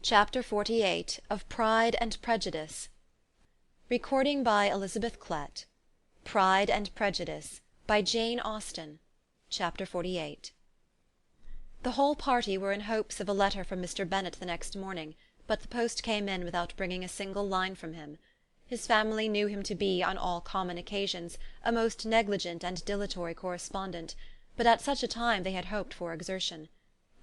Chapter 48 of Pride and Prejudice. Recording by Elizabeth Klett. Pride and Prejudice by Jane Austen. Chapter 48. The whole party were in hopes of a letter from Mr. Bennett the next morning, but the post came in without bringing a single line from him. His family knew him to be, on all common occasions, a most negligent and dilatory correspondent, but at such a time they had hoped for exertion.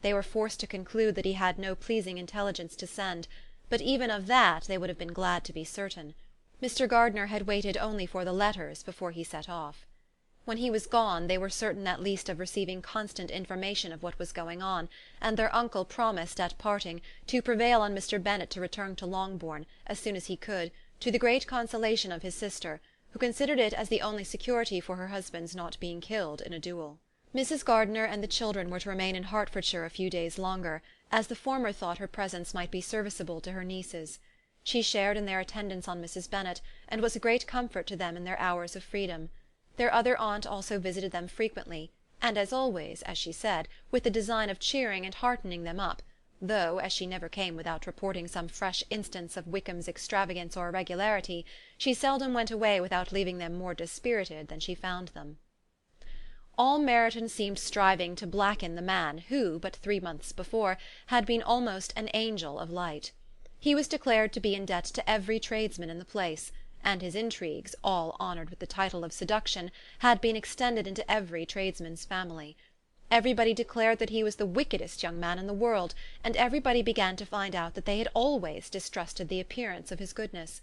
They were forced to conclude that he had no pleasing intelligence to send, but even of that they would have been glad to be certain. Mr. Gardiner had waited only for the letters before he set off. When he was gone, they were certain at least of receiving constant information of what was going on, and their uncle promised, at parting, to prevail on Mr. Bennett to return to Longbourn, as soon as he could, to the great consolation of his sister, who considered it as the only security for her husband's not being killed in a duel. Mrs. Gardiner and the children were to remain in Hertfordshire a few days longer, as the former thought her presence might be serviceable to her nieces. She shared in their attendance on Mrs. Bennet, and was a great comfort to them in their hours of freedom. Their other aunt also visited them frequently, and as always, as she said, with the design of cheering and heartening them up, though, as she never came without reporting some fresh instance of Wickham's extravagance or irregularity, she seldom went away without leaving them more dispirited than she found them. All Meryton seemed striving to blacken the man who, but 3 months before, had been almost an angel of light. He was declared to be in debt to every tradesman in the place, and his intrigues, all honoured with the title of seduction, had been extended into every tradesman's family. Everybody declared that he was the wickedest young man in the world, and everybody began to find out that they had always distrusted the appearance of his goodness.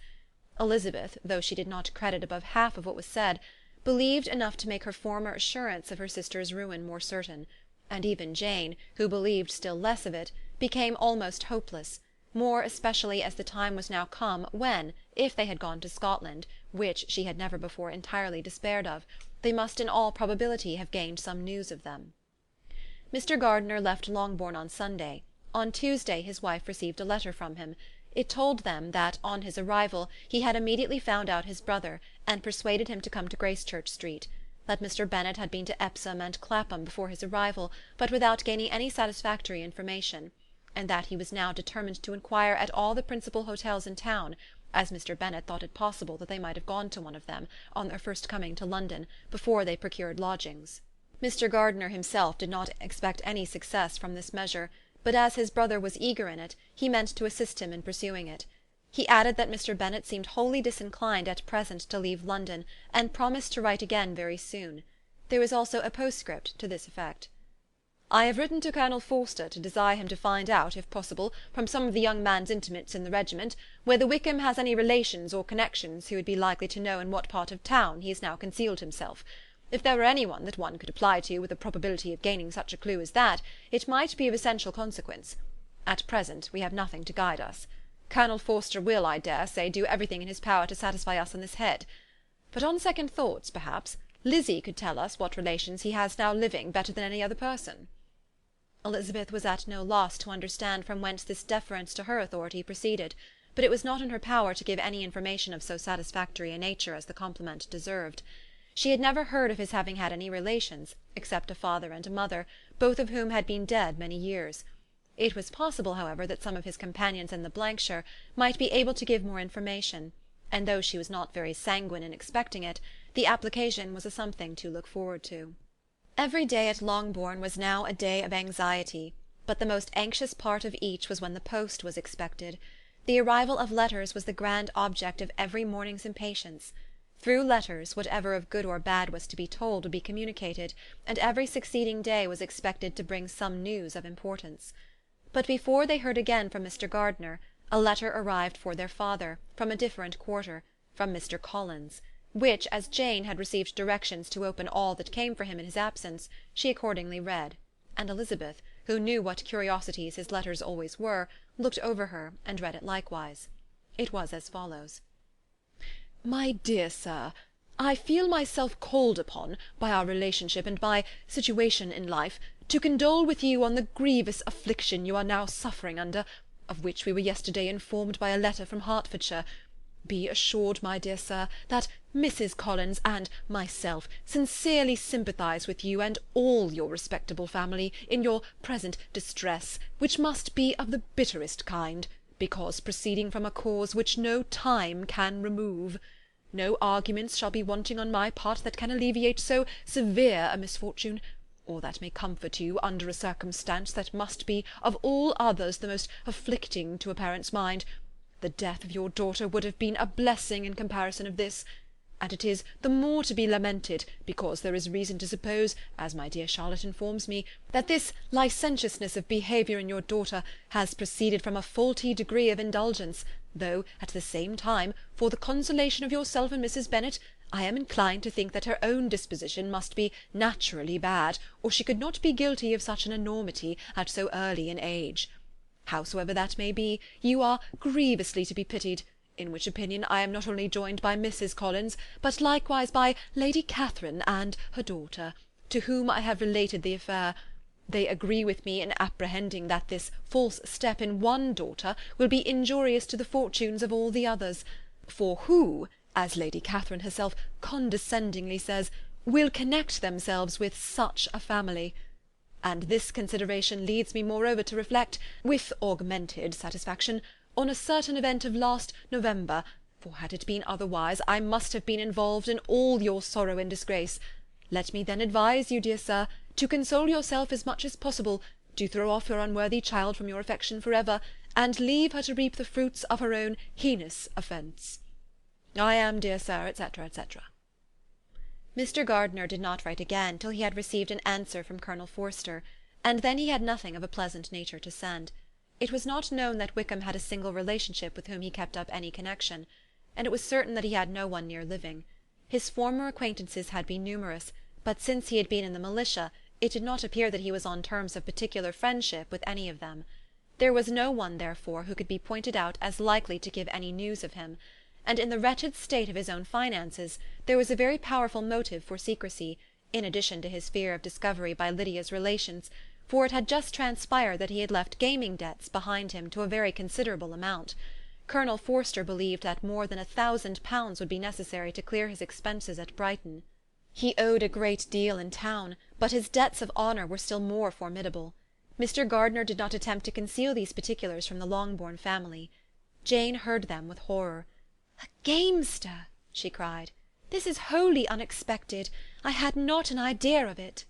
Elizabeth, though she did not credit above half of what was said, believed enough to make her former assurance of her sister's ruin more certain, and even Jane, who believed still less of it, became almost hopeless, more especially as the time was now come when, if they had gone to Scotland, which she had never before entirely despaired of, they must in all probability have gained some news of them. Mr. Gardiner left Longbourn on Sunday. On Tuesday his wife received a letter from him. It told them that, on his arrival, he had immediately found out his brother, and persuaded him to come to Gracechurch Street; that Mr. Bennet had been to Epsom and Clapham before his arrival, but without gaining any satisfactory information; and that he was now determined to inquire at all the principal hotels in town, as Mr. Bennet thought it possible that they might have gone to one of them, on their first coming to London, before they procured lodgings. Mr. Gardiner himself did not expect any success from this measure, but as his brother was eager in it, he meant to assist him in pursuing it. He added that Mr. Bennet seemed wholly disinclined at present to leave London, and promised to write again very soon. There was also a postscript to this effect. "I have written to Colonel Forster to desire him to find out, if possible, from some of the young man's intimates in the regiment, whether Wickham has any relations or connections who would be likely to know in what part of town he has now concealed himself. If there were any one that one could apply to with a probability of gaining such a clue as that, it might be of essential consequence. At present we have nothing to guide us. Colonel Forster will, I dare say, do everything in his power to satisfy us on this head. But on second thoughts, perhaps, Lizzie could tell us what relations he has now living better than any other person." Elizabeth was at no loss to understand from whence this deference to her authority proceeded, but it was not in her power to give any information of so satisfactory a nature as the compliment deserved. She had never heard of his having had any relations, except a father and a mother, both of whom had been dead many years. It was possible, however, that some of his companions in the shire might be able to give more information, and though she was not very sanguine in expecting it, the application was a something to look forward to. Every day at Longbourn was now a day of anxiety, but the most anxious part of each was when the post was expected. The arrival of letters was the grand object of every morning's impatience. Through letters, whatever of good or bad was to be told would be communicated, and every succeeding day was expected to bring some news of importance. But before they heard again from Mr. Gardiner, a letter arrived for their father, from a different quarter, from Mr. Collins, which, as Jane had received directions to open all that came for him in his absence, she accordingly read, and Elizabeth, who knew what curiosities his letters always were, looked over her, and read it likewise. It was as follows. "My dear Sir, I feel myself called upon, by our relationship and my situation in life, to condole with you on the grievous affliction you are now suffering under, of which we were yesterday informed by a letter from Hertfordshire. Be assured, my dear sir, that Mrs. Collins and myself sincerely sympathise with you and all your respectable family in your present distress, which must be of the bitterest kind, because proceeding from a cause which no time can remove. No arguments shall be wanting on my part that can alleviate so severe a misfortune, or that may comfort you under a circumstance that must be of all others the most afflicting to a parent's mind. The death of your daughter would have been a blessing in comparison of this, and it is the more to be lamented, because there is reason to suppose, as my dear Charlotte informs me, that this licentiousness of behaviour in your daughter has proceeded from a faulty degree of indulgence, though, at the same time, for the consolation of yourself and Mrs. Bennet, I am inclined to think that her own disposition must be naturally bad, or she could not be guilty of such an enormity at so early an age. Howsoever that may be, you are grievously to be pitied, in which opinion I am not only joined by Mrs. Collins, but likewise by Lady Catherine and her daughter, to whom I have related the affair. They agree with me in apprehending that this false step in one daughter will be injurious to the fortunes of all the others, for who, as Lady Catherine herself condescendingly says, will connect themselves with such a family? And this consideration leads me moreover to reflect, with augmented satisfaction, on a certain event of last November, for had it been otherwise, I must have been involved in all your sorrow and disgrace. Let me then advise you, dear sir, to console yourself as much as possible, to throw off your unworthy child from your affection for ever, and leave her to reap the fruits of her own heinous offence. I am, dear sir, etc., etc. Mr. Gardiner did not write again till he had received an answer from Colonel Forster, and then he had nothing of a pleasant nature to send. It was not known that Wickham had a single relationship with whom he kept up any connection, and it was certain that he had no one near living. His former acquaintances had been numerous, but since he had been in the militia, it did not appear that he was on terms of particular friendship with any of them. There was no one, therefore, who could be pointed out as likely to give any news of him, and in the wretched state of his own finances there was a very powerful motive for secrecy, in addition to his fear of discovery by Lydia's relations, for it had just transpired that he had left gaming debts behind him to a very considerable amount. Colonel Forster believed that more than £1,000 would be necessary to clear his expenses at Brighton. He owed a great deal in town, but his debts of honour were still more formidable. Mr. Gardiner did not attempt to conceal these particulars from the Longbourn family. Jane heard them with horror. "A gamester!" she cried. "This is wholly unexpected. I had not an idea of it."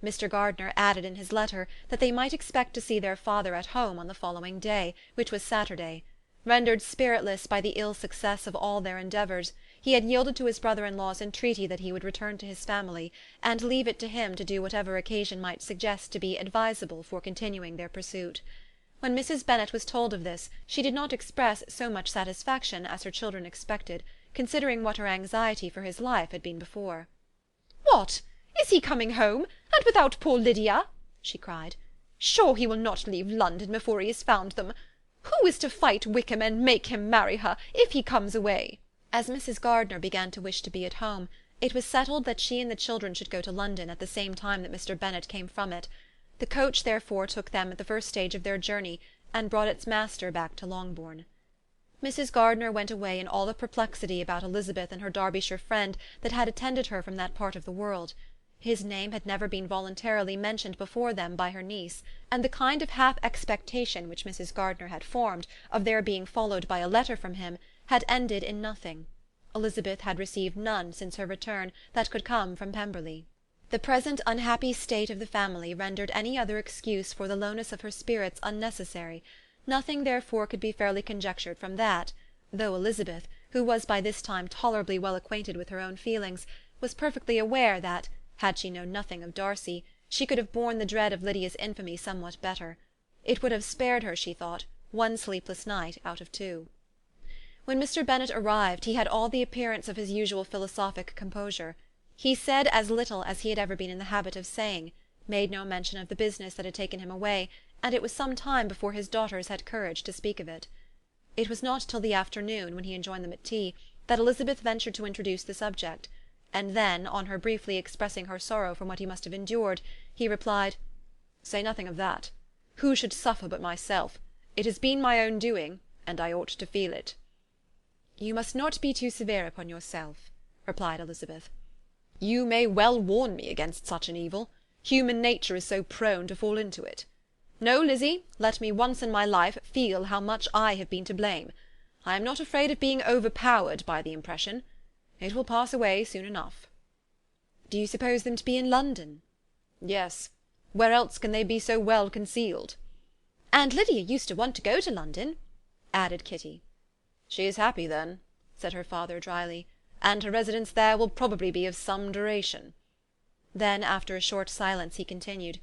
Mr. Gardiner added in his letter that they might expect to see their father at home on the following day, which was Saturday. Rendered spiritless by the ill success of all their endeavours, he had yielded to his brother-in-law's entreaty that he would return to his family, and leave it to him to do whatever occasion might suggest to be advisable for continuing their pursuit. When Mrs. Bennet was told of this, she did not express so much satisfaction as her children expected, considering what her anxiety for his life had been before. "What! Is he coming home, and without poor Lydia?" she cried. "Sure he will not leave London before he has found them. Who is to fight Wickham and make him marry her, if he comes away?" As Mrs. Gardiner began to wish to be at home, it was settled that she and the children should go to London at the same time that Mr. Bennet came from it. The coach therefore took them at the first stage of their journey, and brought its master back to Longbourn. Mrs. Gardiner went away in all the perplexity about Elizabeth and her Derbyshire friend that had attended her from that part of the world. His name had never been voluntarily mentioned before them by her niece, and the kind of half expectation which Mrs. Gardiner had formed of their being followed by a letter from him had ended in nothing. Elizabeth had received none since her return that could come from Pemberley. The present unhappy state of the family rendered any other excuse for the lowness of her spirits unnecessary. Nothing therefore could be fairly conjectured from that, though Elizabeth, who was by this time tolerably well acquainted with her own feelings, was perfectly aware that, had she known nothing of Darcy, she could have borne the dread of Lydia's infamy somewhat better. It would have spared her, she thought, one sleepless night out of 2. When Mr. Bennet arrived, he had all the appearance of his usual philosophic composure. He said as little as he had ever been in the habit of saying, made no mention of the business that had taken him away, and it was some time before his daughters had courage to speak of it. It was not till the afternoon, when he enjoined them at tea, that Elizabeth ventured to introduce the subject, and then, on her briefly expressing her sorrow from what he must have endured, he replied, "Say nothing of that. Who should suffer but myself? It has been my own doing, and I ought to feel it." You must not be too severe upon yourself, replied Elizabeth. You may well warn me against such an evil. Human nature is so prone to fall into it. No, Lizzie, let me once in my life feel how much I have been to blame. I am not afraid of being overpowered by the impression. It will pass away soon enough. Do you suppose them to be in London? Yes. Where else can they be so well concealed? And Lydia used to want to go to London, added Kitty. She is happy, then, said her father dryly, and her residence there will probably be of some duration. Then, after a short silence, he continued,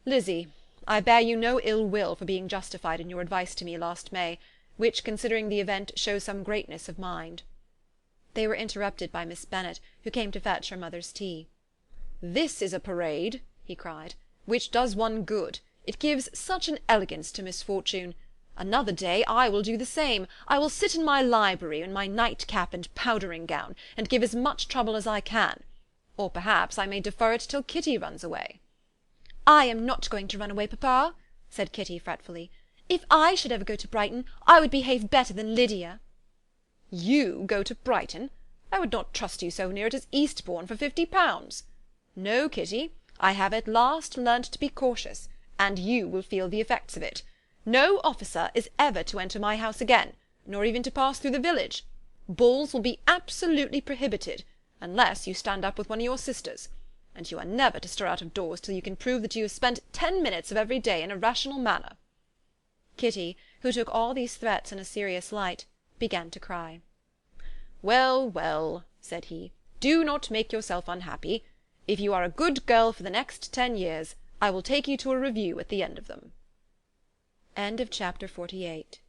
Lizzie, I bear you no ill will for being justified in your advice to me last May, which, considering the event, shows some greatness of mind. They were interrupted by Miss Bennet, who came to fetch her mother's tea. This is a parade, he cried, which does one good. It gives such an elegance to misfortune. Another day I will do the same. I will sit in my library in my nightcap and powdering-gown, and give as much trouble as I can. Or perhaps I may defer it till Kitty runs away. I am not going to run away, papa, said Kitty fretfully. If I should ever go to Brighton, I would behave better than Lydia. You go to Brighton? I would not trust you so near it as Eastbourne for £50. No, Kitty, I have at last learnt to be cautious, and you will feel the effects of it. No officer is ever to enter my house again, nor even to pass through the village. Balls will be absolutely prohibited, unless you stand up with one of your sisters, and you are never to stir out of doors till you can prove that you have spent 10 minutes of every day in a rational manner. Kitty, who took all these threats in a serious light, began to cry. Well, well, said he, do not make yourself unhappy. If you are a good girl for the next 10 years, I will take you to a review at the end of them. Chapter 48